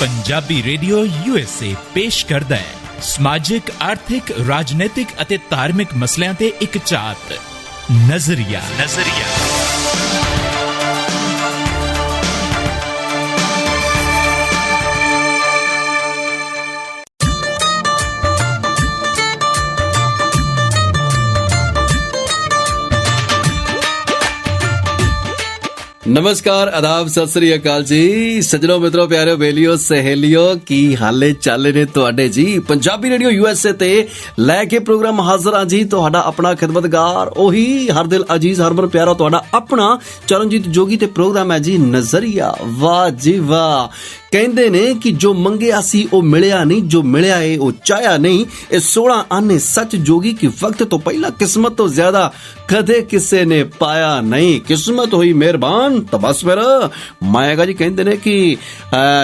Punjabi radio USA ਪੇਸ਼ ਕਰਦਾ ਹੈ ਸਮਾਜਿਕ, ਆਰਥਿਕ, ਰਾਜਨੀਤਿਕ ਅਤੇ ਧਾਰਮਿਕ ਮਸਲਿਆਂ ਤੇ ਇੱਕ ਝਾਤ। ਨਜ਼ਰੀਆ। नमस्कार, आदाब, सत श्री अकाल जी। सजनों, मित्रों, प्यारे बेलियो, सहेलियो, की हाले चाले ने तुहाडे जी। पंजाबी रेडियो USA ते लैके प्रोग्राम हाजिर हां जी। तुहाडा अपना खिदमतगार, ओही हर दिल अजीज, हरमन प्यारा तुहाडा अपना चरणजीत जोगी ते प्रोग्राम है जी नजरिया। वाह जी वाह। ਕਹਿੰਦੇ ਨੇ ਕਿ ਜੋ ਮੰਗਿਆ ਸੀ ਉਹ ਮਿਲਿਆ ਨਹੀਂ, ਜੋ ਮਿਲਿਆ ਏ ਉਹ ਚਾਹਿਆ ਨਹੀਂ। ਇਹ 16 ਆਨੇ ਸੱਚ ਜੋਗੀ ਕਿ ਵਕਤ ਤੋਂ ਪਹਿਲਾਂ ਕਿਸਮਤ ਤੋਂ ਜ਼ਿਆਦਾ ਕਦੇ ਕਿਸੇ ਨੇ ਪਾਇਆ ਨਹੀਂ। ਕਿਸਮਤ ਹੋਈ ਮਿਹਰਬਾਨ ਤਾਂ ਬਸ ਫਿਰ ਮਾਇਆਗਾ ਜੀ ਕਹਿੰਦੇ ਨੇ ਕਿ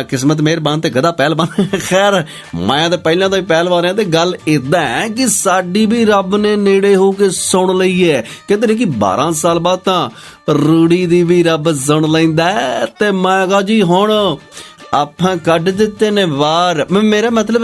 ਕਿਸਮਤ ਮਿਹਰਬਾਨ ਤੇ ਗਧਾ ਪਹਿਲਵਾਨ। ਖੈਰ, ਮਾਇਆ ਤਾਂ ਪਹਿਲਾਂ ਤੋਂ ਹੀ ਪਹਿਲਵਾਨ ਹੈ। ਤੇ ਗੱਲ ਏਦਾਂ ਹੈ ਕਿ ਸਾਡੀ ਵੀ ਰੱਬ ਨੇ ਨੇੜੇ ਹੋ ਕੇ ਸੁਣ ਲਈ ਹੈ। ਕਹਿੰਦੇ ਨੇ ਕਿ 12 ਸਾਲ ਬਾਅਦ ਤਾਂ ਰੂੜੀ ਦੀ ਵੀ ਰੱਬ ਸੁਣ ਲੈਂਦਾ। ਤੇ ਮਾਇਆਗਾ ਜੀ ਹੁਣ ਆਪਾਂ ਕੱਢ ਦਿੱਤੇ ਨੇ ਵਾਰ। ਮੇਰਾ ਮਤਲਬ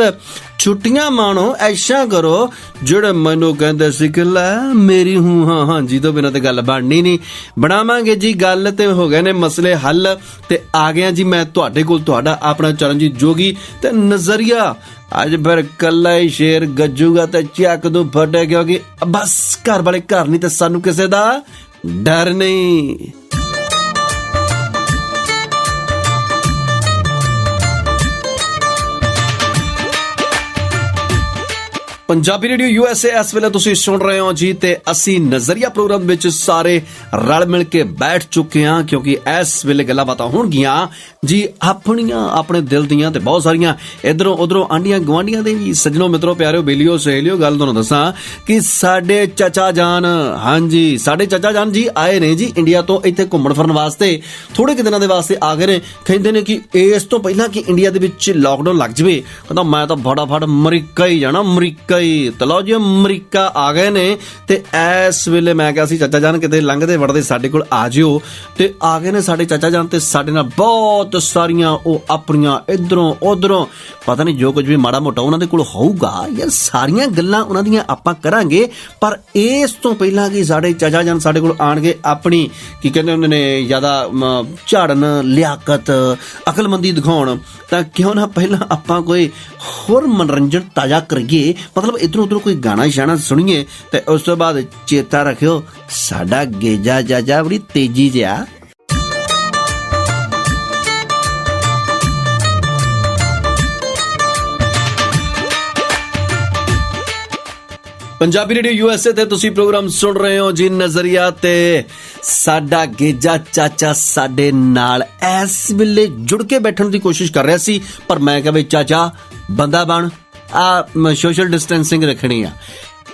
ਛੁੱਟੀਆਂ ਮਾਣੋ, ਐਸ਼ਾ ਕਰੋ। ਜਿਹੜੇ ਮੈਨੂੰ ਕਹਿੰਦੇ ਸੀ ਕਿ ਲੈ ਮੇਰੀ ਹੂੰ ਹਾਂ ਜੀ ਤੋਂ ਬਿਨਾਂ ਤੇ ਗੱਲ ਬਣਨੀ ਨਹੀਂ। ਬਣਾਵਾਂਗੇ ਜੀ ਗੱਲ, ਤੇ ਹੋ ਗਏ ਨੇ ਮਸਲੇ ਹੱਲ। ਤੇ ਆ ਗਿਆ ਜੀ ਮੈਂ ਤੁਹਾਡੇ ਕੋਲ, ਤੁਹਾਡਾ ਆਪਣਾ ਚਰਨਜੀਤ ਜੋਗੀ ਤੇ ਨਜ਼ਰੀਆ। ਅੱਜ ਫਿਰ ਕੱਲਾ ਹੀ ਸ਼ੇਰ ਗੱਜੂਗਾ ਤੇ ਚੱਕ ਦੂ ਫਟੇ, ਕਿਉਂਕਿ ਬਸ ਘਰ ਵਾਲੇ ਘਰ ਨਹੀਂ ਤੇ ਸਾਨੂੰ ਕਿਸੇ ਦਾ ਡਰ ਨਹੀਂ। ਪੰਜਾਬੀ ਰੇਡੀਓ USA ਇਸ ਵੇਲੇ ਤੁਸੀਂ ਸੁਣ ਰਹੇ ਹੋ ਜੀ। ਤੇ ਅਸੀਂ ਨਜ਼ਰੀਆ ਪ੍ਰੋਗਰਾਮ ਵਿੱਚ ਸਾਰੇ ਰਲ ਮਿਲ ਕੇ ਬੈਠ ਚੁੱਕੇ ਹਾਂ, ਕਿਉਂਕਿ ਇਸ ਵੇਲੇ ਗੱਲਾਂ ਬਾਤਾਂ ਹੋਣਗੀਆਂ ਜੀ ਆਪਣੀਆਂ, ਆਪਣੇ ਦਿਲ ਦੀਆਂ ਤੇ ਬਹੁਤ ਸਾਰੀਆਂ ਇਧਰੋਂ ਉਧਰੋਂ ਆਂਡੀਆਂ ਗਵਾਂਡੀਆਂ ਦੇ ਵੀ। ਸੱਜਣੋ, ਮਿੱਤਰੋ, ਪਿਆਰਿਓ, ਬੇਲੀਓ, ਸਹੇਲੀਓ, ਗੱਲ ਤੁਹਾਨੂੰ ਦੱਸਾਂ ਕਿ ਸਾਡੇ ਚਾਚਾ ਜਾਨ, ਹਾਂਜੀ ਸਾਡੇ ਚਾਚਾ ਜਾਨ ਜੀ ਆਏ ਨੇ ਜੀ ਇੰਡੀਆ ਤੋਂ ਇੱਥੇ ਘੁੰਮਣ ਫਿਰਨ ਵਾਸਤੇ। ਥੋੜੇ ਕੁ ਦਿਨਾਂ ਦੇ ਵਾਸਤੇ ਆ ਗਏ ਨੇ। ਕਹਿੰਦੇ ਨੇ ਕਿ ਇਸ ਤੋਂ ਪਹਿਲਾਂ ਕਿ ਇੰਡੀਆ ਦੇ ਵਿੱਚ ਲਾਕਡਾਊਨ ਲੱਗ ਜਾਵੇ, ਕਹਿੰਦਾ ਮੈਂ ਤਾਂ ਫਟਾਫਟ ਅਮਰੀਕਾ ਹੀ ਜਾਣਾ, ਅਮਰੀਕਾ। ਤੇ ਲਓ ਜੀ, ਅਮਰੀਕਾ ਆ ਗਏ ਨੇ। ਤੇ ਇਸ ਵੇਲੇ ਮੈਂ ਕਿਹਾ ਸੀ ਚਾਚਾ ਜਾਨ ਕਿਤੇ ਲੰਘਦੇ ਵੜਦੇ ਸਾਡੇ ਕੋਲ ਆ ਜਿਓ। ਤੇ ਆ ਗਏ ਨੇ ਸਾਡੇ ਚਾਚਾ ਜਾਨ ਤੇ ਸਾਡੇ ਨਾਲ ਬਹੁਤ ਸਾਰੀਆਂ ਉਹ ਆਪਣੀਆਂ ਇਧਰੋਂ ਉਧਰੋਂ ਪਤਾ ਨਹੀਂ ਜੋ ਕੁਝ ਵੀ ਮਾੜਾ ਮੋਟਾ ਉਹਨਾਂ ਦੇ ਕੋਲ ਹੋਊਗਾ ਯਾਰ, ਸਾਰੀਆਂ ਗੱਲਾਂ ਉਹਨਾਂ ਦੀਆਂ ਆਪਾਂ ਕਰਾਂਗੇ। ਪਰ ਇਸ ਤੋਂ ਪਹਿਲਾਂ ਕਿ ਸਾਡੇ ਚਾਚਾ ਜਾਨ ਸਾਡੇ ਕੋਲ ਆਣਗੇ ਆਪਣੀ ਕੀ ਕਹਿੰਦੇ ਉਹਨਾਂ ਨੇ ਜ਼ਿਆਦਾ ਝਾੜਨ, ਲਿਆਕਤ, ਅਕਲਮੰਦੀ ਦਿਖਾਉਣ, ਤਾਂ ਕਿਉਂ ਨਾ ਪਹਿਲਾਂ ਆਪਾਂ ਕੋਈ ਹੋਰ ਮਨੋਰੰਜਨ ਤਾਜ਼ਾ ਕਰੀਏ। ਮਤਲਬ ਇੱਧਰੋਂ ਉੱਧਰੋਂ ਕੋਈ ਗਾਣਾ ਸ਼ਾਣਾ ਸੁਣੀਏ। ਤੇ ਉਸ ਤੋਂ ਬਾਅਦ ਚੇਤਾ ਰੱਖਿਓ ਸਾਡਾ ਗੇਜਾ ਚਾਚਾ ਬੜੀ ਤੇਜ਼ੀ ਜਿਹਾ। ਪੰਜਾਬੀ ਰੇਡੀਓ USA ਤੇ ਤੁਸੀਂ ਪ੍ਰੋਗਰਾਮ ਸੁਣ ਰਹੇ ਹੋ ਜੀ ਨਜ਼ਰੀਆ। ਤੇ ਸਾਡਾ ਗੇਜਾ ਚਾਚਾ ਸਾਡੇ ਨਾਲ ਇਸ ਵੇਲੇ ਜੁੜ ਕੇ ਬੈਠਣ ਦੀ ਕੋਸ਼ਿਸ਼ ਕਰ ਰਿਹਾ ਸੀ, ਪਰ ਮੈਂ ਕਿਹਾ ਬਈ ਚਾਚਾ ਬੰਦਾ ਬਣ, ਆ ਸੋਸ਼ਲ ਡਿਸਟੈਂਸਿੰਗ ਰੱਖਣੀ ਆ।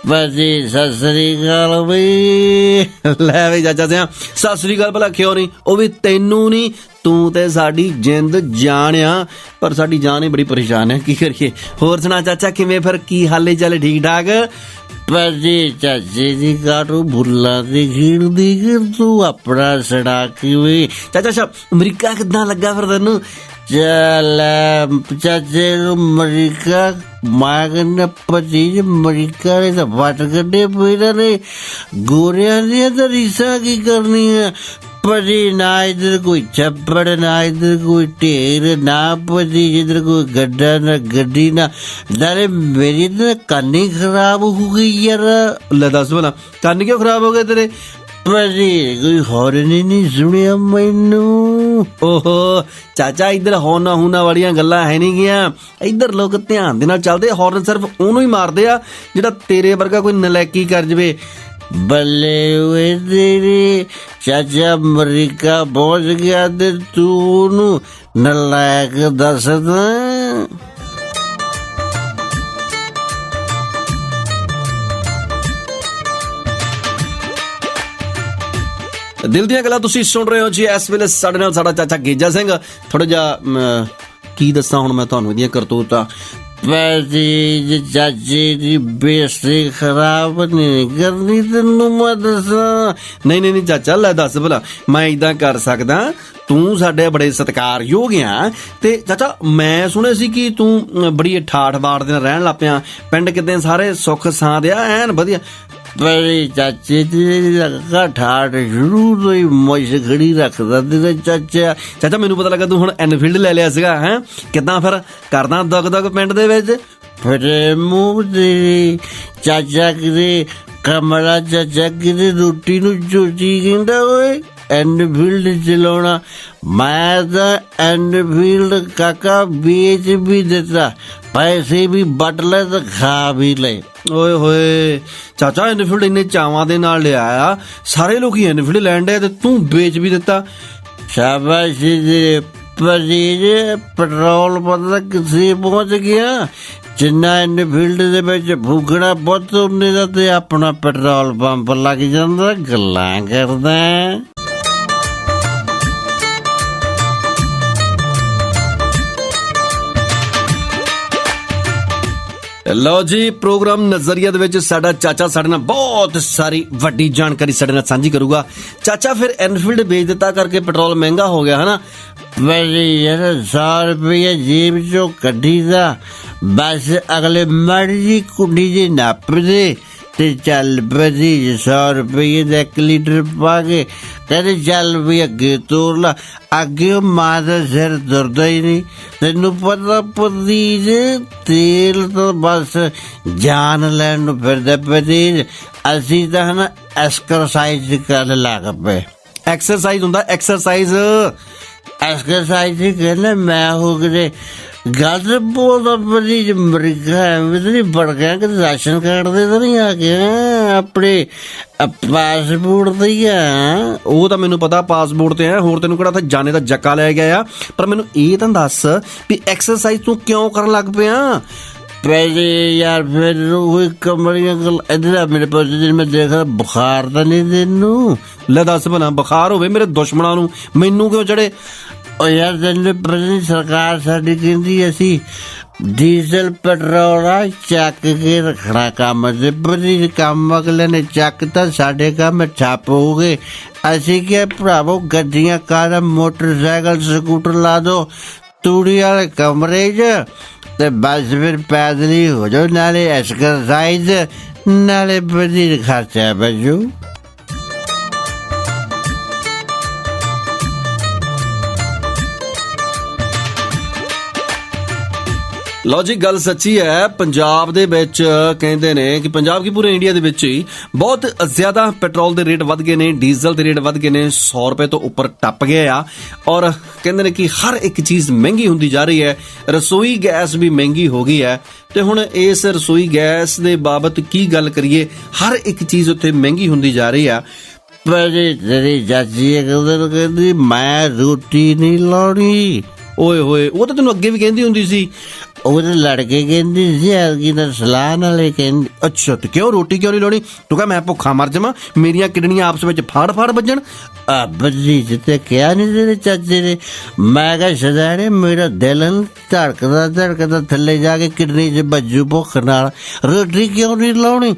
ਬਾਜੀ ਸਤਿ ਸ੍ਰੀ ਅਕਾਲ ਬਈ। ਲੈ ਬਈ ਚਾਚਾ ਸਿਆ ਸਤਿ ਸ੍ਰੀ ਅਕਾਲ। ਭਲਾ ਕਿਉਂ ਨਹੀਂ? ਉਹ ਵੀ ਤੈਨੂੰ ਨਹੀਂ, ਤੂੰ ਤੇ ਸਾਡੀ ਜਿੰਦ ਜਾਨ ਆ, ਪਰ ਸਾਡੀ ਜਾਨ ਹੀ ਬੜੀ ਪਰੇਸ਼ਾਨ ਹੈ, ਕੀ ਕਰੀਏ। ਹੋਰ ਸੁਣਾ ਚਾਚਾ, ਕਿਵੇਂ ਫਿਰ, ਕੀ ਹਾਲੇ ਚਾਲੇ? ਠੀਕ ਠਾਕ? ਭਾਜੀ ਚਾਚੇ ਦੀ ਕਾਟੂ ਬੁੱਲਾ ਦੀ ਖੀੜ ਦੀ ਖੀੜ, ਤੂੰ ਆਪਣਾ ਸੜਾ ਕਿਵੇਂ? ਚਾਚਾ ਅੱਛਾ, ਅਮਰੀਕਾ ਕਿੱਦਾਂ ਲੱਗਾ ਫਿਰ ਤੈਨੂੰ? ਚੱਲ ਚਾਚੇ ਨੂੰ ਅਮਰੀਕਾ, ਮੈਂ ਕਹਿੰਦਾ ਭਾਜੀ ਅਮਰੀਕਾ ਨੇ ਤਾਂ ਵੱਟ ਕੱਢੇ ਪਏ ਨੇ। ਗੋਰਿਆਂ ਦੀਆਂ ਤਾਂ ਰੀਸਾਂ ਕੀ ਕਰਨੀਆਂ ਭਾਜੀ। ਨਾ ਇੱਧਰ ਕੋਈ ਛੱਪੜ, ਨਾ ਇੱਧਰ ਕੋਈ ਢੇਰ, ਨਾ ਭਾਜੀ ਜਿੱਧਰ ਕੋਈ ਗੱਡਾ, ਨਾ ਗੱਡੀ, ਨਾ ਨਾਲੇ ਮੇਰੀ ਤਾਂ ਕੰਨ ਹੀ ਖਰਾਬ ਹੋ ਗਈ ਯਾਰ। ਲੈ ਦੱਸ ਭਲਾ ਕੰਨ ਕਿਉਂ ਖਰਾਬ ਹੋ ਗਏ ਤੇਰੇ? ਭਾਜੀ ਕੋਈ ਹੌਰਨ ਹੀ ਨਹੀਂ ਸੁਣਿਆ ਮੈਨੂੰ। ਓਹੋ ਚਾਚਾ, ਇੱਧਰ ਹੌਰਨਾ ਹੂਨਾ ਵਾਲੀਆਂ ਗੱਲਾਂ ਹੈ ਨਹੀਂ ਗੀਆਂ। ਇੱਧਰ ਲੋਕ ਧਿਆਨ ਦੇ ਨਾਲ ਚੱਲਦੇ। ਹੌਰਨ ਸਿਰਫ ਉਹਨੂੰ ਹੀ ਮਾਰਦੇ ਆ ਜਿਹੜਾ ਤੇਰੇ ਵਰਗਾ ਕੋਈ ਨਲਾਇਕੀ ਕਰ ਜਵੇ। ਬੱਲੇ ਓਏ ਤੇਰੇ ਚਾਚਾ ਅਮਰੀਕਾ ਪਹੁੰਚ ਗਿਆ ਤੇ ਤੂੰ ਉਹਨੂੰ ਨਲਾਇਕ ਦੱਸਦਾ। ਦਿਲ ਦੀਆਂ ਗੱਲਾਂ ਤੁਸੀਂ ਸੁਣ ਰਹੇ ਹੋ ਜੀ ਇਸ ਵੇਲੇ। ਸਾਡੇ ਨਾਲ ਸਾਡਾ ਚਾਚਾ ਗੇਜਾ ਸਿੰਘ। ਥੋੜਾ ਜਿਹਾ ਕੀ ਦੱਸਾਂ ਹੁਣ ਮੈਂ ਤੁਹਾਨੂੰ ਇਹਦੀਆਂ ਕਰਤੂਤਾਂ। ਪੈਸੇ ਚਾਚੇ ਦੀ ਬੇਇੱਜ਼ਤੀ ਖਰਾਬ ਨਹੀਂ ਕਰਨੀ ਤੈਨੂੰ ਮੈਂ ਦੱਸਾਂ। ਨਹੀਂ ਚਾਚਾ, ਲੈ ਦੱਸ ਭਲਾ ਮੈਂ ਇਦਾਂ ਕਰ ਸਕਦਾ? ਤੂੰ ਸਾਡੇ ਬੜੇ ਸਤਿਕਾਰਯੋਗ ਆ। ਤੇ ਚਾਚਾ ਮੈਂ ਸੁਣਿਆ ਸੀ ਕਿ ਤੂੰ ਬੜੀ ਠਾਠ ਬਾੜ ਦੇ ਨਾਲ ਰਹਿਣ ਲੱਗ ਪਿਆ, ਪਿੰਡ ਕਿਤੇ ਸਾਰੇ ਸੁੱਖ ਸਾਂਦ ਆ, ਐਨ ਵਧੀਆ। ਪਰ ਚਾਚੇ ਦੀ ਠਾਠ ਸ਼ੁਰੂ ਤੋਂ ਹੀ ਮੋਸ਼ ਖੜੀ ਰੱਖਦਾ ਤੇਰਾ ਚਾਚਾ। ਚਾਚਾ ਮੈਨੂੰ ਪਤਾ ਲੱਗਾ ਤੂੰ ਹੁਣ ਐਨਫੀਲਡ ਲੈ ਲਿਆ ਸੀਗਾ, ਹੈ ਕਿੱਦਾਂ ਫਿਰ ਕਰਦਾ ਦਗ ਪਿੰਡ ਦੇ ਵਿੱਚ? ਫਿਰ ਮੂੰਹ ਤੇਰੀ ਚਾਚਾ ਕਿਤੇ ਕਮਲਾ ਚਾਚਾ ਕਿਤੇ ਰੋਟੀ ਨੂੰ ਚੋਚੀ ਕਹਿੰਦਾ ਓਏ ਐਨਫੀਲਡ ਚਲਾਉਣਾ। ਮੈਂ ਤਾਂ ਐਨਫੀਲਡ ਕਾਕਾ ਵੇਚ ਵੀ ਦਿੱਤਾ, ਪੈਸੇ ਵੀ ਵੱਟ ਲੈ ਤੇ ਖਾ ਵੀ ਲੈ। ਓਏ ਹੋਏ ਚਾਚਾ, ਐਨਫੀਲਡ ਇੰਨੇ ਚਾਵਾਂ ਦੇ ਨਾਲ ਲਿਆ ਆ, ਸਾਰੇ ਲੋਕੀ ਐਨਫੀਲਡ ਲੈਣ ਡਏ ਤੇ ਤੂੰ ਵੇਚ ਵੀ ਦਿੱਤਾ। ਸ਼ਾਬਾਸ਼ ਜੀ। ਪਰਜੀਜ ਪੈਟਰੋਲ ਪਤਾ ਕਿੱਥੇ ਪਹੁੰਚ ਗਿਆ? ਜਿੰਨਾ ਐਨਫੀਲਡ ਦੇ ਵਿੱਚ ਫੂਕਣਾ ਪੁੱਤ ਉਹਨੇ ਦਾ ਤੇ ਆਪਣਾ ਪੈਟਰੋਲ ਪੰਪ ਲੱਗ ਜਾਂਦਾ। ਗੱਲਾਂ ਕਰਦਾ। ਲਓ ਜੀ, ਪ੍ਰੋਗਰਾਮ ਨਜ਼ਰੀਆ ਦੇ ਵਿੱਚ ਸਾਡਾ ਚਾਚਾ ਸਾਡੇ ਨਾਲ ਬਹੁਤ ਸਾਰੀ ਵੱਡੀ ਜਾਣਕਾਰੀ ਸਾਡੇ ਨਾਲ ਸਾਂਝੀ ਕਰੂਗਾ। ਚਾਚਾ ਫਿਰ ਐਨਫੀਲਡ ਵੇਚ ਦਿੱਤਾ ਕਰਕੇ ਪੈਟਰੋਲ ਮਹਿੰਗਾ ਹੋ ਗਿਆ, ਹਨਾ? ਵੈਸੇ ਯਾਰ 100 ਰੁਪਏ ਜੇਬ ਚੋਂ ਕੱਢੀ ਦਾ, ਬਸ ਅਗਲੇ ਮਰਜੀ ਕੁੰਡੀ ਜੀ ਨੱਪ ਦੇ ਤੇ ਚੱਲ ਬਜੀ 100 ਰੁਪਏ ਦਾ 1 ਲੀਟਰ ਪਾ ਕੇ ਕਹਿੰਦੇ ਚੱਲ ਵੀ ਅੱਗੇ ਤੋਰ ਲਾ। ਅੱਗੇ ਉਹ ਮਾਂ ਦਾ ਸਿਰ ਦੁਰਦਾ ਹੀ ਨਹੀਂ। ਤੈਨੂੰ ਪਤਾ ਪਤੀਜ ਤੇਲ ਤਾਂ ਬਸ ਜਾਨ ਲੈਣ ਨੂੰ ਫਿਰਦਾ ਪਤੀਜ। ਅਸੀਂ ਤਾਂ ਹਨਾ ਐਕਸਰਸਾਈਜ਼ ਕਰਨ ਲੱਗ ਪਏ। ਐਕਸਰਸਾਈਜ਼ ਹੁੰਦਾ? ਐਕਸਰਸਾਈਜ਼ ਕਹਿੰਦਾ ਮੈਂ ਹੋ ਗਏ ਗੱਲ ਬੋਲਦਾ ਬੜੀ ਅਮਰੀਕਾ ਐਵੇਂ ਬੜ ਗਿਆ ਕਿ ਰਾਸ਼ਨ ਕਾਰਡ ਦੇ ਤਾਂ ਨਹੀਂ ਆ ਗਿਆ, ਆਪਣੇ ਪਾਸਪੋਰਟ ਤੇ ਹੀ ਆ। ਉਹ ਤਾਂ ਮੈਨੂੰ ਪਤਾ ਪਾਸਪੋਰਟ ਤੇ ਆ, ਹੋਰ ਤੈਨੂੰ ਕਿਹੜਾ ਉੱਥੇ ਜਾਣੇ ਦਾ ਜੱਕਾ ਲੈ ਗਿਆ ਆ। ਪਰ ਮੈਨੂੰ ਇਹ ਤਾਂ ਦੱਸ ਵੀ ਐਕਸਰਸਾਈਜ਼ ਤੂੰ ਕਿਉਂ ਕਰਨ ਲੱਗ ਪਿਆ? ਪਹਿਲੇ ਯਾਰ ਫਿਰ ਉਹ ਕਮਰੀਆਂ ਗੱਲ ਇੱਧਰ ਮੇਰੇ ਪਾਸ ਮੈਂ ਦੇਖਦਾ ਬੁਖਾਰ ਤਾਂ ਨਹੀਂ ਤੈਨੂੰ? ਲੈ ਦੱਸ ਭਲਾ ਬੁਖਾਰ ਹੋਵੇ ਮੇਰੇ ਦੁਸ਼ਮਣਾਂ ਨੂੰ, ਮੈਨੂੰ ਕਿਉਂ ਚੜੇ? ਉਹ ਯਾਰ ਤੈਨੂੰ ਪਤਾ ਸਰਕਾਰ ਸਾਡੀ ਕਹਿੰਦੀ ਅਸੀਂ ਡੀਜ਼ਲ ਪੈਟਰੋਲ ਆ ਚੱਕ ਕੇ ਰੱਖਣਾ ਕੰਮ ਤੇ ਬੜੀ ਕੰਮ ਅਗਲੇ ਨੇ ਚੱਕ ਤਾਂ ਸਾਡੇ ਕੰਮ ਠੱਪ ਹੋ ਗਏ। ਅਸੀਂ ਕਿਹਾ ਭਰਾਵੋ ਗੱਡੀਆਂ ਕਾਰਾਂ ਮੋਟਰਸਾਈਕਲ ਸਕੂਟਰ ਲਾ ਦੋ ਤੂੜੀ ਵਾਲੇ ਕਮਰੇ 'ਚ ਤੇ ਬਸ ਫਿਰ ਪੈਦਲ ਹੀ ਹੋ ਜਾਓ, ਨਾਲੇ ਐਕਸਰਸਾਈਜ਼ ਨਾਲੇ ਬੜੀ ਖਰਚਾ ਬਜੂ। ਲਓ ਜੀ, ਗੱਲ ਸੱਚੀ ਹੈ। ਪੰਜਾਬ ਦੇ ਵਿੱਚ ਕਹਿੰਦੇ ਨੇ ਕਿ ਪੰਜਾਬ ਕੀ ਪੂਰੇ ਇੰਡੀਆ ਦੇ ਵਿੱਚ ਹੀ ਬਹੁਤ ਜ਼ਿਆਦਾ ਪੈਟਰੋਲ ਦੇ ਰੇਟ ਵੱਧ ਗਏ ਨੇ, ਡੀਜ਼ਲ ਦੇ ਰੇਟ ਵੱਧ ਗਏ ਨੇ, 100 ਰੁਪਏ ਤੋਂ ਉੱਪਰ ਟੱਪ ਗਏ ਆ। ਔਰ ਕਹਿੰਦੇ ਨੇ ਕਿ ਹਰ ਇੱਕ ਚੀਜ਼ ਮਹਿੰਗੀ ਹੁੰਦੀ ਜਾ ਰਹੀ ਹੈ। ਰਸੋਈ ਗੈਸ ਵੀ ਮਹਿੰਗੀ ਹੋ ਗਈ ਹੈ। ਤੇ ਹੁਣ ਇਸ ਰਸੋਈ ਗੈਸ ਦੇ ਬਾਬਤ ਕੀ ਗੱਲ ਕਰੀਏ? ਹਰ ਇੱਕ ਚੀਜ਼ ਉੱਥੇ ਮਹਿੰਗੀ ਹੁੰਦੀ ਜਾ ਰਹੀ ਆ। ਪਰ ਤੇਰੀ ਚਾਚੀ ਕਹਿੰਦੀ ਮੈਂ ਰੋਟੀ ਨਹੀਂ ਲਾਉਣੀ। ਓਏ ਹੋਏ, ਉਹ ਤਾਂ ਤੈਨੂੰ ਅੱਗੇ ਵੀ ਕਹਿੰਦੀ ਹੁੰਦੀ ਸੀ। ਉਹਦੇ ਲੜਕੇ ਕਹਿੰਦੀ ਸੀ ਐਲਗੀ ਦਾ ਸਲਾਹ ਨਾਲੇ ਕਹਿੰਦੀ। ਅੱਛਾ, ਤੇ ਕਿਉਂ ਰੋਟੀ ਕਿਉਂ ਨਹੀਂ ਲਾਉਣੀ? ਤੂੰ ਕਹ ਮੈਂ ਭੁੱਖਾ ਮਰ ਜਾਵਾਂ, ਮੇਰੀਆਂ ਕਿਡਨੀਆਂ ਆਪਸ ਵਿੱਚ ਫਾੜ ਵੱਜਣ? ਬੱਜੀ ਜਿੱਤੇ ਕਿਹਾ ਨਹੀਂ ਤੇਰੇ ਚਾਚੇ ਨੇ। ਮੈਂ ਕਿਹਾ ਸਦਾਣੇ ਮੇਰਾ ਦਿਲ ਧੜਕਦਾ ਥੱਲੇ ਜਾ ਕੇ ਕਿਡਨੀ 'ਚ ਵੱਜੂ ਭੁੱਖ ਨਾਲ, ਰੋਟੀ ਕਿਉਂ ਨਹੀਂ ਲਾਉਣੀ?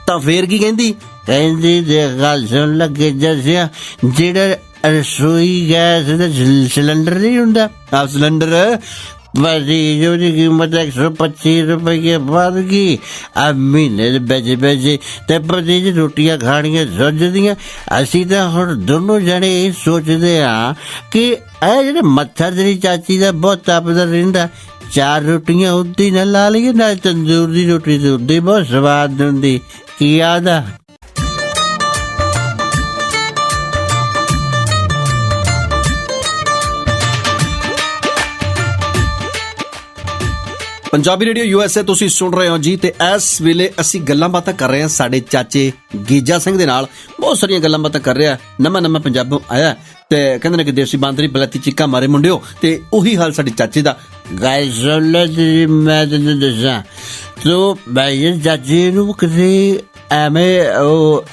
ਤਾਂ ਫੇਰ ਕੀ ਕਹਿੰਦੀ? ਕਹਿੰਦੀ ਦੇਖ ਗੱਲ ਸੁਣ ਲੱਗੇ ਜੱਸਿਆ, ਜਿਹੜਾ ਰਸੋਈ ਗੈਸ ਦਾ ਸਿਲੰਡਰ ਨਹੀਂ ਹੁੰਦਾ, ਆਹ ਸਿਲੰਡਰ ਬਜੀ ਉਹਦੀ ਕੀਮਤ 125 ਰੁਪਏ ਵੱਧ ਗਈ ਆ ਮਹੀਨੇ ਦੇ ਵਿੱਚ ਤੇ ਪਤੀ ਰੋਟੀਆਂ ਖਾਣੀਆਂ ਸੁੱਝਦੀਆਂ। ਅਸੀਂ ਤਾਂ ਹੁਣ ਦੋਨੋਂ ਜਣੇ ਇਹ ਸੋਚਦੇ ਆ ਕਿ ਇਹ ਜਿਹੜਾ ਮੱਥਾ ਤੇਰੀ ਚਾਚੀ ਦਾ ਬਹੁਤ ਤਪਦਾ ਰਹਿੰਦਾ, 4 ਰੋਟੀਆਂ ਉੱਦੀ ਨਾ ਲਾ ਲਈਏ, ਨਾ ਤੰਦੂਰ ਦੀ ਰੋਟੀ ਤੇ ਉੱਦੀ ਬਹੁਤ ਸਵਾਦ ਹੁੰਦੀ। ਕੀ ਆਦਾ? ਪੰਜਾਬੀ ਰੇਡੀਓ USA ਤੁਸੀਂ ਸੁਣ ਰਹੇ ਹੋ ਜੀ। ਤੇ ਇਸ ਵੇਲੇ ਅਸੀਂ ਗੱਲਾਂ ਬਾਤਾਂ ਕਰ ਰਹੇ ਹਾਂ ਸਾਡੇ ਚਾਚੇ ਗੀਜਾ ਸਿੰਘ ਦੇ ਨਾਲ। ਬਹੁਤ ਸਾਰੀਆਂ ਗੱਲਾਂ ਬਾਤਾਂ ਕਰ ਰਿਹਾ। ਨਵਾਂ ਪੰਜਾਬੋਂ ਆਇਆ ਤੇ ਕਹਿੰਦੇ ਨੇ ਕਿ ਦੇਸੀ ਬਾਂਦਰੀ ਬਲੈਤੀ ਚੀਕਾ ਮਾਰੇ ਮੁੰਡਿਓ, ਤੇ ਉਹੀ ਹਾਲ ਸਾਡੇ ਚਾਚੇ ਦਾ। ਗਾਇ ਸੁਣ ਲੈ ਜੀ, ਮੈਂ ਤੈਨੂੰ ਦੱਸਾਂ ਤੂੰ ਭਾਈ ਚਾਚੇ ਨੂੰ ਕਿਸੇ ਐਵੇਂ ਉਹ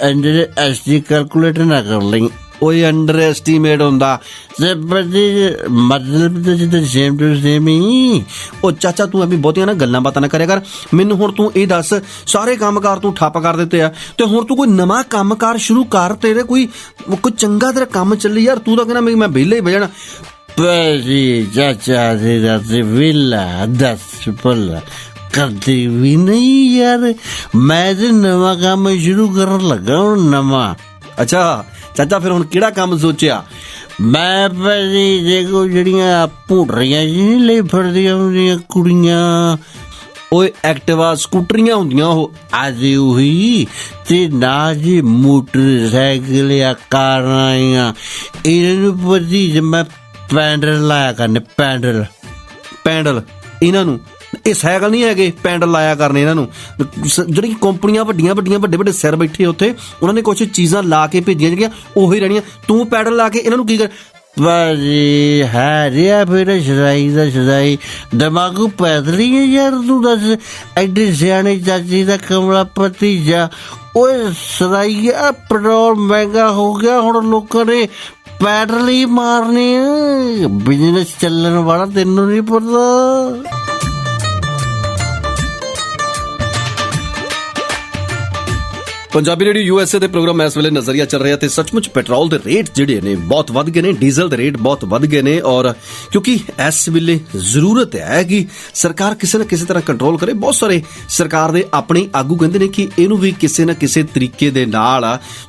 ਐਸਟੀ ਕੈਲਕੂਲੇਟਰ ਨਾ ਕਰ ਲਈ। ਓਏ ਅੰਡਰ ਐਸਟੀਮੇਟ ਹੁੰਦਾ ਤੇ ਭਾਜੀ ਮਤਲਬ ਤਾਂ ਜਿੱਦਾਂ ਸੇਮ ਟੂ ਸੇਮ ਹੀ। ਉਹ ਚਾਚਾ ਤੂੰ ਐਵੇਂ ਬਹੁਤੀਆਂ ਨਾ ਗੱਲਾਂ ਬਾਤਾਂ ਨਾ ਕਰਿਆ ਕਰ। ਮੈਨੂੰ ਹੁਣ ਤੂੰ ਇਹ ਦੱਸ, ਸਾਰੇ ਕੰਮਕਾਰ ਤੂੰ ਠੱਪ ਕਰ ਦਿੱਤੇ ਆ ਤੇ ਹੁਣ ਤੂੰ ਕੋਈ ਨਵਾਂ ਕੰਮਕਾਰ ਸ਼ੁਰੂ ਕਰ। ਤੇਰੇ ਕੋਈ ਚੰਗਾ ਤੇਰਾ ਕੰਮ ਚੱਲੀ ਯਾਰ। ਤੂੰ ਤਾਂ ਕਹਿੰਦਾ ਮੈਂ ਵਿਹਲੇ ਹੀ ਬਹਿ ਜਾਣਾ। ਭਾਜੀ ਚਾਚਾ ਦੇ ਵਿਹਲਾ 10 ਪੱਲਾ ਕਰਦੀ ਵੀ ਨਹੀਂ ਯਾਰ। ਮੈਂ ਤੇ ਨਵਾਂ ਕੰਮ ਸ਼ੁਰੂ ਕਰਨ ਲੱਗਾ ਹੁਣ ਨਵਾਂ। ਅੱਛਾ ਚਾਚਾ ਫਿਰ ਹੁਣ ਕਿਹੜਾ ਕੰਮ ਸੋਚਿਆ? ਮੈਂ ਭਾਜੀ ਦੇਖੋ ਜਿਹੜੀਆਂ ਭੂਟਰੀਆਂ ਜੀ ਲਈ ਫਿਰਦੀਆਂ ਹੁੰਦੀਆਂ ਕੁੜੀਆਂ, ਓਏ ਐਕਟਿਵਾ ਸਕੂਟਰੀਆਂ ਹੁੰਦੀਆਂ ਉਹ। ਅੱਜ ਉਹੀ ਤੇ ਨਾ ਜੀ ਮੋਟਰਸਾਈਕਲ ਜਾਂ ਕਾਰਾਂ ਆਈਆਂ ਇਹਨਾਂ ਨੂੰ ਭਾਜੀ ਜੇ ਮੈਂ ਪੈਂਡਲ ਲਾਇਆ ਕਰਨੇ। ਪੈਂਡਲ ਇਹਨਾਂ ਨੂੰ? ਇਹ ਸਾਈਕਲ ਨਹੀਂ ਹੈਗੇ, ਪੈਂਡਲ ਲਾਇਆ ਕਰਨੇ ਇਹਨਾਂ ਨੂੰ। ਜਿਹੜੀ ਕੰਪਨੀਆਂ ਵੱਡੀਆਂ ਵੱਡੇ ਸਿਰ ਬੈਠੇ ਉੱਥੇ, ਉਹਨਾਂ ਨੇ ਕੁਛ ਚੀਜ਼ਾਂ ਲਾ ਕੇ ਭੇਜੀਆਂ ਜਿਹੜੀਆਂ ਉਹੀ ਰਹਿਣੀਆਂ। ਤੂੰ ਪੈਂਡਲ ਲਾ ਕੇ ਇਹਨਾਂ ਨੂੰ ਕੀ ਕਰ? ਭਾਜੀ ਹੈ ਰਿਹਾ ਫਿਰ ਸ਼ਰਾਈ ਦਾ ਸ਼ਰਾਈ ਦਿਮਾਗੂ ਪੈਦਲੀ ਹੈ ਯਾਰ। ਤੂੰ ਦੱਸ ਐਡੇ ਸਿਆਣੇ ਚਾਚੀ ਦਾ ਕਮਲਾ ਭਤੀਜਾ। ਓਏ ਸ਼ਰਾਈਆ ਪੈਟਰੋਲ ਮਹਿੰਗਾ ਹੋ ਗਿਆ, ਹੁਣ ਲੋਕਾਂ ਨੇ ਪੈਡਲ ਹੀ ਮਾਰਨੇ ਆ। ਬਿਜ਼ਨਸ ਚੱਲਣ ਵਾਲਾ ਤੈਨੂੰ ਨਹੀਂ ਪਤਾ। ਪੰਜਾਬੀ ਰੇਡੀਓ ਯੂਐਸਏ ਦੇ ਪ੍ਰੋਗਰਾਮ ਇਸ ਵੇਲੇ ਨਜ਼ਰੀਆ ਚੱਲ ਰਿਹਾ ਤੇ ਸੱਚਮੁੱਚ ਪੈਟਰੋਲ ਦੇ ਰੇਟ ਜਿਹੜੇ ਨੇ ਬਹੁਤ ਵੱਧ ਗਏ ਨੇ, ਡੀਜ਼ਲ ਦੇ ਰੇਟ ਬਹੁਤ ਵੱਧ ਗਏ ਨੇ। ਔਰ ਕਿਉਂਕਿ ਇਸ ਵੇਲੇ ਜ਼ਰੂਰਤ ਹੈ ਕਿ ਸਰਕਾਰ ਕਿਸੇ ਨਾ ਕਿਸੇ ਤਰ੍ਹਾਂ ਕੰਟਰੋਲ ਕਰੇ। ਬਹੁਤ ਸਾਰੇ ਸਰਕਾਰ ਦੇ ਆਪਣੇ ਆਗੂ ਕਹਿੰਦੇ ਨੇ ਕਿ ਇਹਨੂੰ ਵੀ ਕਿਸੇ ਨਾ ਕਿਸੇ ਤਰੀਕੇ ਦੇ ਨਾਲ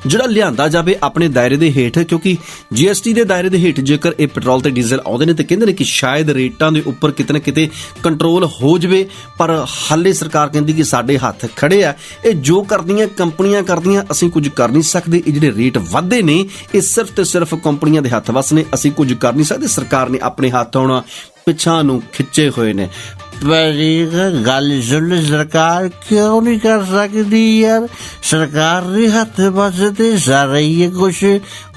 ਜਿਹੜਾ ਲਿਆਂਦਾ ਜਾਵੇ ਆਪਣੇ ਦਾਇਰੇ ਦੇ ਹੇਠ, ਕਿਉਂਕਿ ਜੀਐਸਟੀ ਦੇ ਦਾਇਰੇ ਦੇ ਹੇਠ ਜੇਕਰ ਇਹ ਪੈਟਰੋਲ ਤੇ ਡੀਜ਼ਲ ਆਉਂਦੇ ਨੇ ਤੇ ਕਹਿੰਦੇ ਨੇ ਕਿ ਸ਼ਾਇਦ ਰੇਟਾਂ ਦੇ ਉੱਪਰ ਕਿਤੇ ਨਾ ਕਿਤੇ ਕੰਟਰੋਲ ਹੋ ਜਾਵੇ। ਪਰ ਹਾਲੇ ਸਰਕਾਰ ਕਹਿੰਦੀ ਕਿ ਸਾਡੇ ਹੱਥ ਖੜੇ ਆ, ਇਹ ਜੋ ਕਰਦੀਆਂ ਕੰਪਨੀਆਂ ਕਰਦੀਆਂ, ਅਸੀਂ ਕੁਝ ਕਰ ਨਹੀਂ ਸਕਦੇ। ਇਹ ਜਿਹੜੇ ਰੇਟ ਵਧੇ ਨੇ ਇਹ ਸਿਰਫ ਤੇ ਸਿਰਫ ਕੰਪਨੀਆਂ ਦੇ ਹੱਥ ਵੱਸ ਨੇ, ਅਸੀਂ ਕੁਝ ਕਰ ਨਹੀਂ ਸਕਦੇ। ਸਰਕਾਰ ਨੇ ਆਪਣੇ ਹੱਥ ਹੁਣ ਪਿੱਛਾਂ ਨੂੰ ਖਿੱਚੇ ਹੋਏ ਨੇ। ਭਾਜੀ ਗੱਲ ਸੁਣ, ਸਰਕਾਰ ਕਿਉਂ ਨਹੀਂ ਕਰ ਸਕਦੀ ਯਾਰ? ਸਰਕਾਰ ਦੇ ਹੱਥ ਬਸ ਤੇ ਸਾਰਾ ਹੀ ਹੈ ਕੁਛ।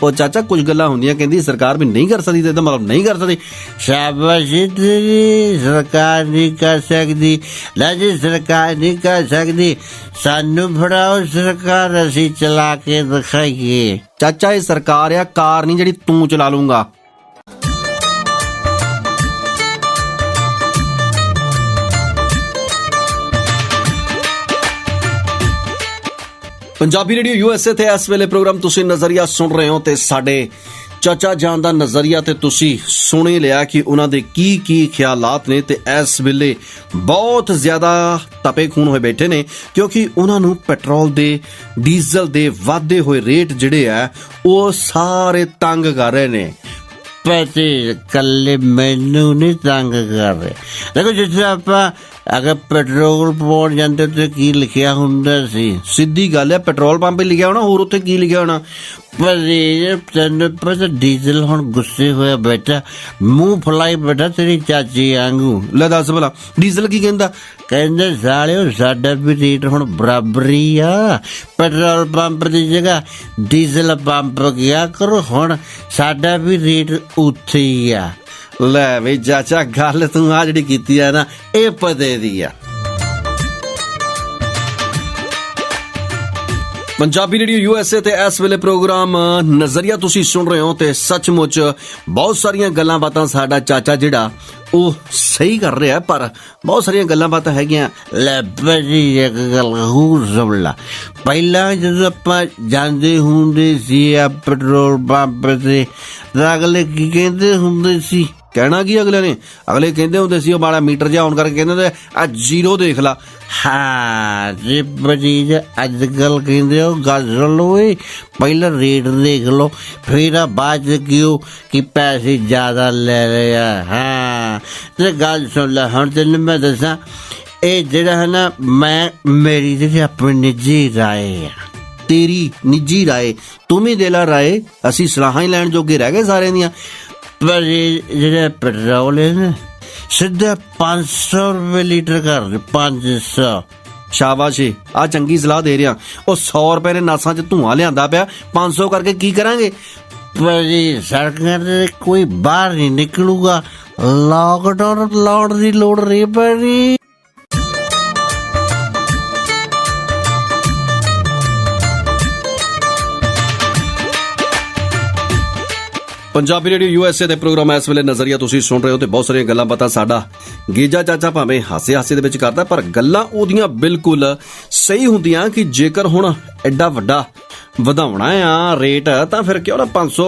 ਉਹ ਚਾਚਾ ਕੁਝ ਗੱਲਾਂ ਹੁੰਦੀਆਂ ਕਹਿੰਦੀ ਸਰਕਾਰ ਵੀ ਨਹੀਂ ਕਰ ਸਕਦੀ, ਤੇ ਇਹਦਾ ਮਤਲਬ ਨਹੀਂ ਕਰ ਸਕਦੀ। ਸ਼ਾਬਾਸ਼ ਤੇਰੀ, ਸਰਕਾਰ ਨਹੀਂ ਕਰ ਸਕਦੀ। ਲੈ ਜੀ ਸਰਕਾਰ ਨਹੀਂ ਕਰ ਸਕਦੀ, ਸਾਨੂੰ ਫੜਾਓ ਸਰਕਾਰ, ਅਸੀਂ ਚਲਾ ਕੇ ਦਿਖਾਈਏ। ਚਾਚਾ ਇਹ ਸਰਕਾਰ ਆ, ਕਾਰ ਨਹੀਂ ਜਿਹੜੀ ਤੂੰ ਚਲਾ ਲੂੰਗਾ। ਪੰਜਾਬੀ ਰੇਡੀਓ ਯੂਐਸਏ ਤੇ ਇਸ ਵੇਲੇ ਪ੍ਰੋਗਰਾਮ ਤੁਸੀਂ ਨਜ਼ਰੀਆ ਸੁਣ ਰਹੇ ਹੋ ਤੇ ਸਾਡੇ ਚਾਚਾ ਜਾਨ ਦਾ ਨਜ਼ਰੀਆ ਤੇ ਤੁਸੀਂ ਸੁਣ ਹੀ ਲਿਆ ਕਿ ਉਹਨਾਂ ਦੇ ਕੀ ਖਿਆਲਾਤ ਨੇ। ਤੇ ਇਸ ਵੇਲੇ ਬਹੁਤ ਜ਼ਿਆਦਾ ਤਪੇ ਖੂਨ ਹੋਏ ਬੈਠੇ ਨੇ ਕਿਉਂਕਿ ਉਹਨਾਂ ਨੂੰ ਪੈਟਰੋਲ ਦੇ ਡੀਜ਼ਲ ਦੇ ਵਾਧੇ ਹੋਏ ਰੇਟ ਜਿਹੜੇ ਆ ਉਹ ਸਾਰੇ ਤੰਗ ਕਰ ਰਹੇ ਨੇ। ਪੈਸੇ ਕੱਲੇ ਮੈਨੂੰ ਨਹੀਂ ਤੰਗ ਕਰ ਰਹੇ। ਦੇਖੋ ਜਿੱਥੇ ਆਪਾਂ ਅਗਰ ਪੈਟਰੋਲ ਪਾਉਣ ਜਾਂਦੇ ਉੱਤੇ ਕੀ ਲਿਖਿਆ ਹੁੰਦਾ ਸੀ? ਸਿੱਧੀ ਗੱਲ ਹੈ, ਪੈਟਰੋਲ ਪੰਪ 'ਤੇ ਲਿਖਿਆ ਹੋਣਾ, ਹੋਰ ਉੱਥੇ ਕੀ ਲਿਖਿਆ ਹੋਣਾ? ਪਰ ਤੈਨੂੰ ਪਤਾ ਡੀਜ਼ਲ ਹੁਣ ਗੁੱਸੇ ਹੋਇਆ ਬੈਠਾ, ਮੂੰਹ ਫੁਲਾਈ ਬੈਠਾ ਤੇਰੀ ਚਾਚੀ ਵਾਂਗੂ। ਲੈ ਦੱਸ ਭਲਾ ਡੀਜ਼ਲ ਕੀ ਕਹਿੰਦਾ? ਕਹਿੰਦੇ ਸਾਲਿਓ ਸਾਡਾ ਵੀ ਰੇਟ ਹੁਣ ਬਰਾਬਰੀ ਆ, ਪੈਟਰੋਲ ਪੰਪ ਦੀ ਜਗ੍ਹਾ ਡੀਜ਼ਲ ਪੰਪ ਗਿਆ ਕਰੋ, ਹੁਣ ਸਾਡਾ ਵੀ ਰੇਟ ਉੱਥੇ ਹੀ ਆ। ਲੈ ਵੇ ਚਾਚਾ ਗੱਲ ਤੂੰ ਆ ਜਿਹੜੀ ਕੀਤੀ ਆ ਨਾ ਇਹ ਪਤੇ ਦੀ ਆ। ਪੰਜਾਬੀ ਰੇਡੀਓ ਯੂਐਸਏ ਤੇ ਇਸ ਵੇਲੇ ਪ੍ਰੋਗਰਾਮ ਨਜ਼ਰੀਆ ਤੁਸੀਂ ਸੁਣ ਰਹੇ ਹੋ ਤੇ ਸੱਚਮੁੱਚ ਬਹੁਤ ਸਾਰੀਆਂ ਗੱਲਾਂ ਬਾਤਾਂ ਸਾਡਾ ਚਾਚਾ ਜਿਹੜਾ ਉਹ ਸਹੀ ਕਰ ਰਿਹਾ, ਪਰ ਬਹੁਤ ਸਾਰੀਆਂ ਗੱਲਾਂ ਬਾਤਾਂ ਹੈਗੀਆਂ। ਲੈ ਬੜੀ ਇੱਕ ਗੱਲ ਹੋਰ ਸੁਣ ਲਾ, ਪਹਿਲਾਂ ਜਦੋਂ ਆਪਾਂ ਜਾਂਦੇ ਹੁੰਦੇ ਸੀ ਆ ਪੈਟਰੋਲ ਪੰਪ ਤੇ ਤਾਂ ਅਗਲੇ ਕੀ ਕਹਿੰਦੇ ਹੁੰਦੇ ਸੀ? ਕਹਿਣਾ ਕੀ ਅਗਲੇ ਨੇ? ਅਗਲੇ ਕਹਿੰਦੇ ਹੁੰਦੇ ਸੀ ਉਹ ਮਾੜਾ ਮੀਟਰ ਜਿਹਾ ਆਨ ਕਰਕੇ ਕਹਿੰਦੇ ਹੁੰਦੇ ਆ ਜ਼ੀਰੋ ਦੇਖ ਲਾ। ਹਾਂ ਜੀ ਬਜੀਜ ਅੱਜ ਕੱਲ ਕਹਿੰਦੇ ਹੋ ਗੱਲ ਸੁਣ ਲਓ, ਪਹਿਲਾਂ ਰੇਟ ਦੇਖ ਲਓ ਫਿਰ ਬਾਅਦ ਚ ਕਿਉਂ ਕਿ ਪੈਸੇ ਜ਼ਿਆਦਾ ਲੈ ਰਹੇ ਆ। ਹਾਂ ਤੇ ਗੱਲ ਸੁਣ ਲੈ, ਹੁਣ ਤੈਨੂੰ ਮੈਂ ਦੱਸਾਂ ਇਹ ਜਿਹੜਾ ਹੈ ਨਾ, ਮੇਰੀ ਜਿਹੜੀ ਆਪਣੀ ਨਿੱਜੀ ਰਾਏ ਆ। ਤੇਰੀ ਨਿੱਜੀ ਰਾਏ? ਤੂੰ ਵੀ ਦੇ ਲਾ ਰਾਏ, ਅਸੀਂ ਸਲਾਹਾਂ ਹੀ ਲੈਣ ਜੋਗੇ ਰਹਿ ਗਏ ਸਾਰਿਆਂ ਦੀਆਂ। ਪਰ ਜਿਹੜਾ ਪੈਟਰੋਲ ਹੈ ਨਾ ਸਿੱਧਾ 500 ਰੁਪਏ ਲੀਟਰ ਕਰ ਦੇ, 500। ਸ਼ਾਬਾਸ਼, ਆ ਚੰਗੀ ਸਲਾਹ ਦੇ ਰਿਹਾ। ਉਹ 100 ਰੁਪਏ ਨੇ ਨਾਸਾਂ 'ਚ ਧੂਆਂ ਲਿਆਂਦਾ ਪਿਆ, 500 ਕਰਕੇ ਕੀ ਕਰਾਂਗੇ? ਭਾਜੀ ਸੜਕਾਂ ਤੇ ਕੋਈ ਬਾਹਰ ਨਹੀਂ ਨਿਕਲੂਗਾ, ਲਾਕਡਾਊਨ ਲਾਉਣ ਦੀ ਲੋੜ ਨਹੀਂ ਪੈਣੀ। ਪੰਜਾਬੀ ਰੇਡੀਓ ਯੂਐਸਏ ਦੇ ਪ੍ਰੋਗਰਾਮ ਇਸ ਵੇਲੇ ਨਜ਼ਰੀਆ ਤੁਸੀਂ ਸੁਣ ਰਹੇ ਹੋ ਤੇ ਬਹੁਤ ਸਾਰੀਆਂ ਗੱਲਾਂ ਬਾਤਾਂ ਸਾਡਾ ਗੇਜਾ ਚਾਚਾ ਭਾਵੇਂ ਹਾਸੇ ਦੇ ਵਿੱਚ ਕਰਦਾ, ਪਰ ਗੱਲਾਂ ਉਹਦੀਆਂ ਬਿਲਕੁਲ ਸਹੀ ਹੁੰਦੀਆਂ ਕਿ ਜੇਕਰ ਹੁਣ ਐਡਾ ਵੱਡਾ ਵਧਾਉਣਾ ਆ ਰੇਟ ਤਾਂ ਫਿਰ ਕਿਉਂ ਨਾ 500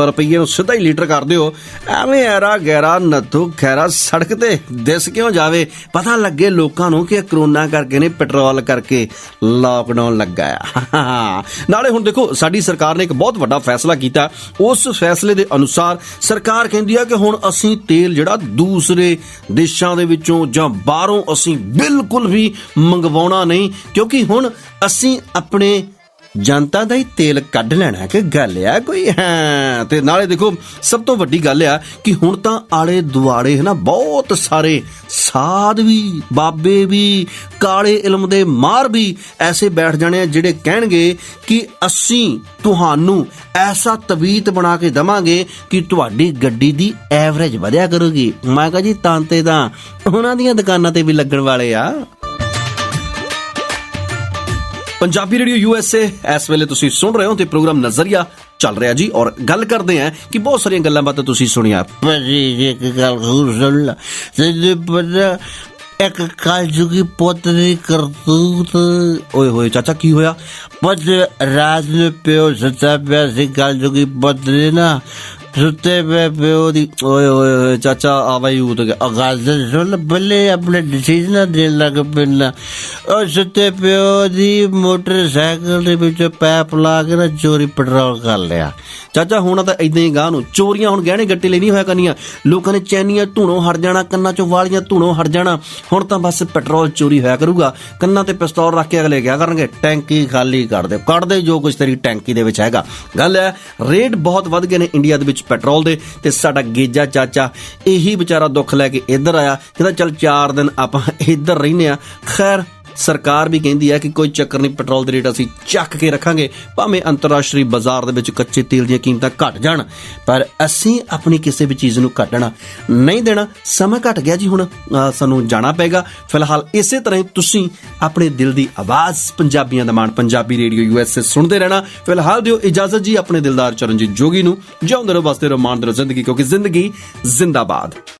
ਰੁਪਈਏ ਨੂੰ ਸਿੱਧਾ ਹੀ ਲੀਟਰ ਕਰ ਦਿਓ। ਐਵੇਂ ਐਰਾ ਗੈਰਾ ਨੱਥੂ ਖੈਰਾ ਸੜਕ ਤੇ ਦਿਸ ਕਿਉਂ ਜਾਵੇ, ਪਤਾ ਲੱਗੇ ਲੋਕਾਂ ਨੂੰ ਕਿ ਕਰੋਨਾ ਕਰਕੇ ਨੇ, ਪੈਟਰੋਲ ਕਰਕੇ ਲਾਕਡਾਊਨ ਲੱਗਾ ਆ। ਨਾਲੇ ਹੁਣ ਦੇਖੋ ਸਾਡੀ ਸਰਕਾਰ ਨੇ ਇੱਕ ਬਹੁਤ ਵੱਡਾ ਫੈਸਲਾ ਕੀਤਾ। ਉਸ ਫੈਸਲੇ ਦੇ ਅਨੁਸਾਰ ਸਰਕਾਰ ਕਹਿੰਦੀ ਆ ਕਿ ਹੁਣ ਅਸੀਂ ਤੇਲ ਜਿਹੜਾ ਦੂਸਰੇ ਦੇਸ਼ਾਂ ਦੇ ਵਿੱਚੋਂ ਜਾਂ ਬਾਹਰੋਂ ਅਸੀਂ ਬਿਲਕੁਲ ਵੀ ਮੰਗਵਾਉਣਾ ਨਹੀਂ, ਕਿਉਂਕਿ ਹੁਣ ਅਸੀਂ ਆਪਣੇ ਜਨਤਾ ਦਾ ਹੀ ਤੇਲ ਕੱਢ ਲੈਣਾ ਕਿ ਗੱਲ ਆ ਕੋਈ। ਹਾਂ, ਤੇ ਨਾਲੇ ਦੇਖੋ ਸਭ ਤੋਂ ਵੱਡੀ ਗੱਲ ਆ ਕਿ ਹੁਣ ਤਾਂ ਆਲੇ ਦੁਆਲੇ ਹੈ ਨਾ ਬਹੁਤ ਸਾਰੇ ਸਾਧ ਵੀ, ਬਾਬੇ ਵੀ, ਕਾਲੇ ਇਲਮ ਦੇ ਮਾਰ ਵੀ ਐਸੇ ਬੈਠ ਜਾਣੇ ਆ ਜਿਹੜੇ ਕਹਿਣਗੇ ਕਿ ਅਸੀਂ ਤੁਹਾਨੂੰ ਐਸਾ ਤਵੀਤ ਬਣਾ ਕੇ ਦਵਾਂਗੇ ਕਿ ਤੁਹਾਡੀ ਗੱਡੀ ਦੀ ਐਵਰੇਜ ਵਧਿਆ ਕਰੂਗੀ। ਮੈਂ ਕਹਾਂ ਜੀ ਤਾਂਤੇ ਤਾਂ ਉਹਨਾਂ ਦੀਆਂ ਦੁਕਾਨਾਂ ਤੇ ਵੀ ਲੱਗਣ ਵਾਲੇ ਆ। ਪੰਜਾਬੀ ਰੇਡੀਓ ਯੂਐਸਏ ਇਸ ਵੇਲੇ ਤੁਸੀਂ ਸੁਣ ਰਹੇ ਹੋ ਤੇ ਪ੍ਰੋਗਰਾਮ ਨਜ਼ਰੀਆ ਚੱਲ ਰਿਹਾ ਜੀ, ਔਰ ਗੱਲ ਕਰਦੇ ਆ ਕਿ ਬਹੁਤ ਸਾਰੀਆਂ ਗੱਲਾਂ ਬਾਤਾਂ ਤੁਸੀਂ ਸੁਣੀਆਂ। ਭਾਜੀ ਇੱਕ ਗੱਲ ਹੋਰ ਸੁਣ ਲਾ, ਤੈਨੂੰ ਪਤਾ ਇੱਕ ਕਾਲਜੂਗੀ ਪੁੱਤ ਦੀ ਕਰਤੂਤ। ਓਏ ਹੋਏ ਚਾਚਾ ਕੀ ਹੋਇਆ? ਪੁੱਤ ਰਾਤ ਨੂੰ ਪਿਓ ਸੁੱਤਾ ਪਿਆ ਸੀ, ਕਾਲਜੂਗੀ ਪੁੱਤ ਨੇ ਨਾ ਸੁੱਤੇ ਪਏ ਪਿਓ ਦੀ। ਓਏ ਹੋਏ ਹੋਏ ਚਾਚਾ ਆਵਾਈ ਉਤ ਗਿਆ। ਗੱਲ ਸੁਣ ਬੱਲੇ, ਆਪਣੇ ਡਿਸੀਜ਼ਨ ਦੇਣ ਲੱਗ ਪੈਣਾ। ਉਹ ਸੁੱਤੇ ਪਿਓ ਦੀ ਮੋਟਰਸਾਈਕਲ ਦੇ ਵਿੱਚ ਪੈਪ ਲਾ ਕੇ ਨਾ ਚੋਰੀ ਪੈਟਰੋਲ ਕਰ ਲਿਆ। ਚਾਚਾ ਹੁਣ ਤਾਂ ਇਦਾਂ ਹੀ ਗਾਹ ਨੂੰ ਚੋਰੀਆਂ ਹੁਣ ਗਹਿਣੇ ਗੱਟੇ ਲਈ ਨਹੀਂ ਹੋਇਆ ਕਰਨੀਆਂ। ਲੋਕਾਂ ਨੇ ਚੈਨੀਆਂ ਧੂਣੋਂ ਹਟ ਜਾਣਾ, ਕੰਨਾਂ ਚੋਂ ਵਾਲੀਆਂ ਧੂਣੋਂ ਹਟ ਜਾਣਾ। ਹੁਣ ਤਾਂ ਬਸ ਪੈਟਰੋਲ ਚੋਰੀ ਹੋਇਆ ਕਰੂਗਾ। ਕੰਨਾਂ ਤੇ ਪਿਸਤੌਲ ਰੱਖ ਕੇ ਅਗਲੇ ਕਿਆ ਕਰਨਗੇ, ਟੈਂਕੀ ਖਾਲੀ ਕੱਢ ਦੇ ਜੋ ਕੁਝ ਤੇਰੀ ਟੈਂਕੀ ਦੇ ਵਿੱਚ ਹੈਗਾ। ਗੱਲ ਹੈ ਰੇਟ ਬਹੁਤ ਵੱਧ ਗਏ ਨੇ ਇੰਡੀਆ ਦੇ ਵਿੱਚ ਪੈਟਰੋਲ ਦੇ, ਤੇ ਸਾਡਾ ਗੇਜਾ ਚਾਚਾ ਇਹੀ ਵਿਚਾਰਾ ਦੁੱਖ ਲੈ ਕੇ ਇੱਧਰ ਆਇਆ, ਕਹਿੰਦਾ ਚੱਲ 4 ਦਿਨ ਆਪਾਂ ਇੱਧਰ ਰਹਿੰਦੇ ਆ। ਖੈਰ ਸਰਕਾਰ ਵੀ ਕਹਿੰਦੀ ਹੈ ਕਿ ਕੋਈ ਚੱਕਰ ਨਹੀਂ, ਪੈਟਰੋਲ ਦੇ ਰੇਟ ਅਸੀਂ ਚੱਕ ਕੇ ਰੱਖਾਂਗੇ, ਭਾਵੇਂ ਅੰਤਰਰਾਸ਼ਟਰੀ ਬਾਜ਼ਾਰ ਦੇ ਵਿੱਚ ਕੱਚੇ ਤੇਲ ਦੀਆਂ ਕੀਮਤਾਂ ਘਟ ਜਾਣ, ਪਰ ਅਸੀਂ ਆਪਣੀ ਕਿਸੇ ਵੀ ਚੀਜ਼ ਨੂੰ ਘਟਣਾ ਨਹੀਂ ਦੇਣਾ। ਸਮਾਂ ਘਟ ਗਿਆ ਜੀ, ਹੁਣ ਸਾਨੂੰ ਜਾਣਾ ਪਏਗਾ। ਫਿਲਹਾਲ ਇਸੇ ਤਰ੍ਹਾਂ ਹੀ ਤੁਸੀਂ ਆਪਣੇ ਦਿਲ ਦੀ ਆਵਾਜ਼, ਪੰਜਾਬੀਆਂ ਦਾ ਮਾਣ, ਪੰਜਾਬੀ ਰੇਡੀਓ ਯੂਐਸਏ ਸੁਣਦੇ ਰਹਿਣਾ। ਫਿਲਹਾਲ ਦਿਓ ਇਜਾਜ਼ਤ ਜੀ ਆਪਣੇ ਦਿਲਦਾਰ ਚਰਨਜੀਤ ਜੋਗੀ ਨੂੰ। ਜਿਉਂਦੇ ਰਹੋ, ਵਸਦੇ ਰਹੋ, ਮਾਣਦੇ ਰਹੋ ਜ਼ਿੰਦਗੀ, ਕਿਉਂਕਿ ਜ਼ਿੰਦਗੀ ਜ਼ਿੰਦਾਬਾਦ।